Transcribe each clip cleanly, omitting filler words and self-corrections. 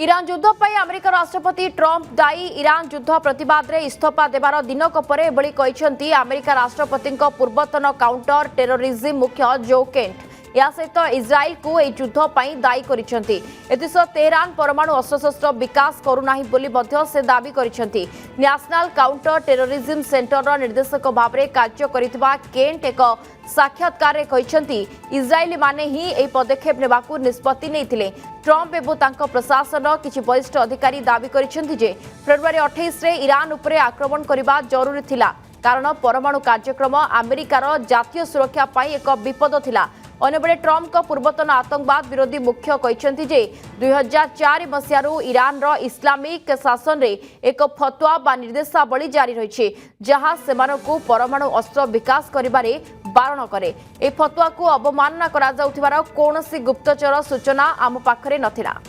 Iran युद्ध पर America राष्ट्रपति ट्रंप दायी इरान युद्ध प्रतिवाद रे इस्तीफा देवार दिनक पर एभली कहते अमेरिका राष्ट्रपति पूर्वतन काउंटर टेरोरिज्म मुख्य जो केंट या सहित इज्राइल को यह युद्ध पर दायी करिसेंती। एथिसह तेहरान परमाणु अस्त्रशस्त्र विकास करूनाही बोली मध्य से दाबी करिसेंती। नेशनल काउंटर टेरोरिज्म सेंटर निर्देशक भाव में कार्य करितबा केंट एक साक्षात्कार रे कहते इज्राइली माने ही यह पदक्षेप नेबाकू निष्पत्ति नैथिले। ट्रंप एवं तांको प्रशासन किछि वरिष्ठ अधिकारी दाबी करिसेंती जे फेब्रुआरी 28 रे ईरान उपरे आक्रमण करबा जरूरी थिला कारण परमाणु कार्यक्रम अमेरिकार जातीय सुरक्षा पाई एक विपद थिला। अन्यबेले ट्रंप का पूर्वतन आतंकवाद विरोधी मुख्य कहते जे 2004 मसीहारू ईरान रो इस्लामिक शासन रे एक फतवा बा निर्देशावली जारी रही जहां सेमानकु परमाणु अस्त्र विकास करिबारे बारण करे। ए फतवा को अवमानना करा जाउथिबार कोनोसी गुप्तचर सूचना आम पाखरे नथिला।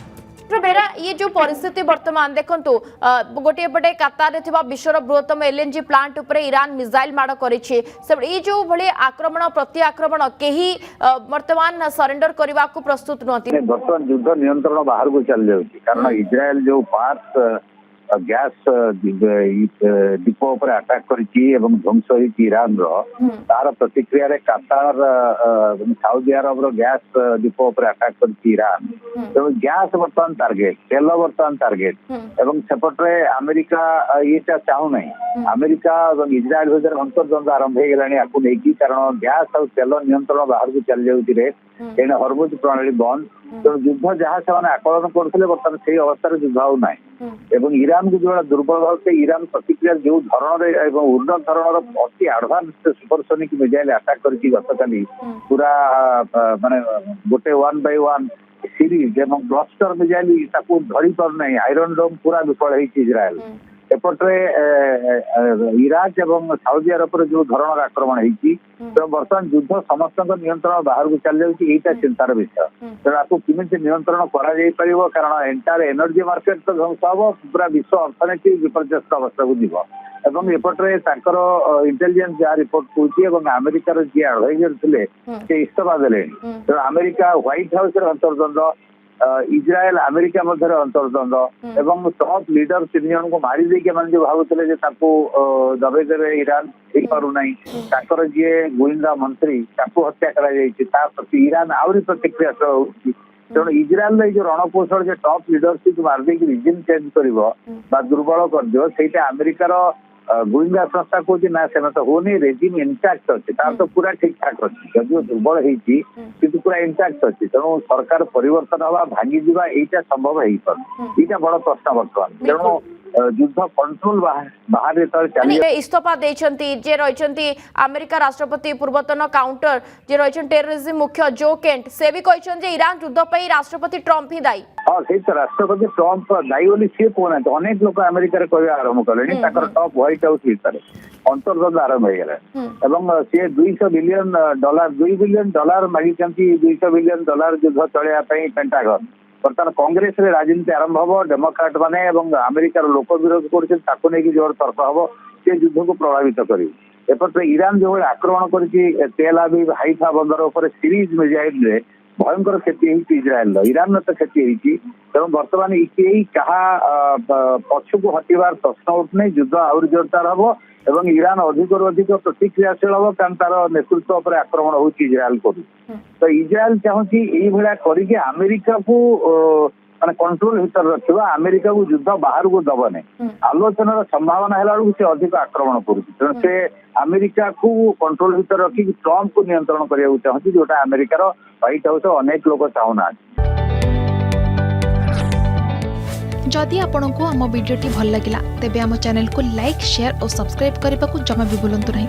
बेरा ये जो परिस्थिति वर्तमान देखंतु गोटे पटे कतार रे विश्वर बृहत्तम एलएनजी प्लांट उपरे ईरान मिसाइल माड़ करिछि ये जो भले आक्रमण प्रति आक्रमण केही वर्तमान सरेंडर करबा को प्रस्तुत नथि। वर्तमान युद्ध नियंत्रण बाहर को चल जाउछि कारण इजराइल जो 5 गैस डिपो पर अटैक करिछि एवं ध्वंस होइछि ईरान रो तार प्रतिक्रिया रे कतार साउदी अरब रो गैस डिपो पर अटैक करिछि ईरान तो गैस वर्तमान टार्गेट तेल वर्तमान टार्गेट एवं सेपटे अमेरिका ये चाहू नहीं अमेरिका और इजराइल भीतर अंतर्द्वंद आरंभ हो गलानी आपको नहीं कारण गैस और तेल नियंत्रण बाहर को चल जाउछि रे एने हरमुज प्रणाली बंद तो युद्ध जहाँ से आकलन करते बर्तमान से अवस्था युद्ध आउ ना एवं ईरान को जो दुर्बल भाव ईरान प्रतिक्रिया जो धरण उन्नत धरण अति आडभांस सुपरसोनिक मिसाइल अटैक करके गतकाली पूरा माने गोटे 1 by 1 सीरीज एवं क्लस्टर मिसाइल ताकू धरी पार नहीं आयरन डोम पूरा विफल है इजराइल एपटे इराक एवं साउदी अरब पर जो धरण आक्रमण होती तो बर्तमान युद्ध समस्त नियंत्रण बाहर को चल जाऊँगी यहाँ चिंतार विषय तेणु आपको किमिति नियंत्रण कर कारण एंटायर एनर्जी मार्केट तो ध्वंस हम पूरा विश्व अर्थनीति विपर्यस्त अवस्था को जीव एवं एपटे इंटेलिजेंस जहाँ रिपोर्ट कौन अमेरिकार जी एडभाइजर थे से इस्तीफा देले तेणु अमेरिका व्हाइट हाउस अंतर्द्वंद इजराइल अमेरिका मध्य अंतर्द्वंद एवं टॉप लीडर 3 जन को मारी देके मैंने जो भावुले दबे देवे ईरान हो पारना जी गोइंदा मंत्री हत्या प्रति ईरान आहरी प्रतिक्रिया तेणु इजराइल जो रणकौशल जो टॉप लीडरशिप मारदे रिजिम चेंज कर दुर्बल कर अमेरिकार गोइंदा संस्था कौन ना से होनी रेजिम इंटैक्ट अच्छे तार तो पूरा ठीक ठाक अच्छी जदिव दुर्बल होती पूरा इंटैक्ट अच्छी तेणु सरकार परिवर्तन हवा भांगी जावा यहाँ संभव हो पार यहाँ बड़ प्रश्न बर्तमान तेणु युद्ध कंट्रोल बाहर इस्तीफा देछंती जे रहिछंती अमेरिका राष्ट्रपति पूर्वतन काउंटर जे रहिछन टेररिज्म मुख्य जो केंट से भी कहिछन जे ईरान युद्ध पे राष्ट्रपति ट्रंप ही दायी। हां से राष्ट्रपति ट्रंप दायी बोली से कोन अनेक लोग अमेरिका रे कहबा आरंभ कलेनी ताकर टॉप व्हाइट हाउस भीतर अंतर्गत आरंभ हो गला एवं से $200 बिलियन $2 बिलियन मागिचंती $200 बिलियन युद्ध चलेया पई पेंटागन बर्तमान कांग्रेस रे राजनीति आरंभ हम डेमोक्राट माने अमेरिकार लोक विरोध कर जोर तर्क हम से युद्ध को प्रभावित करपटे ईरान जो आक्रमण कर तेल अवीव हाइफा बंदर उपर सीरीज मिसाइल रे भयंकर क्षति होती इजराइल ईरान तो क्षति होती तेणु बर्तमान क्या पक्ष को हटार प्रश्न उठने युद्ध आहरी जोरदार हम एवं ईरान अधिक अधिक प्रतिक्रियाशील हम कारण तार नेतृत्व पर आक्रमण हो इजराइल कर तो इजराइल चाहूँगी ये करके अमेरिका को माने कंट्रोल भीतर रखा अमेरिका को युद्ध बाहर को दबने आलोचनार संभावना है से अधिक आक्रमण कर से अमेरिका को कंट्रोल भीतर रखिक ट्रंप को नियंत्रण करने चाहूँगी जोटा अमेरिकार व्हाइट हाउस अनेक लोग चाहूना। जदि आपंक आम भिडी भल लगा तेब आम चैनल को लाइक शेयर और सब्सक्राइब करने को जमा भी भूलु नहीं।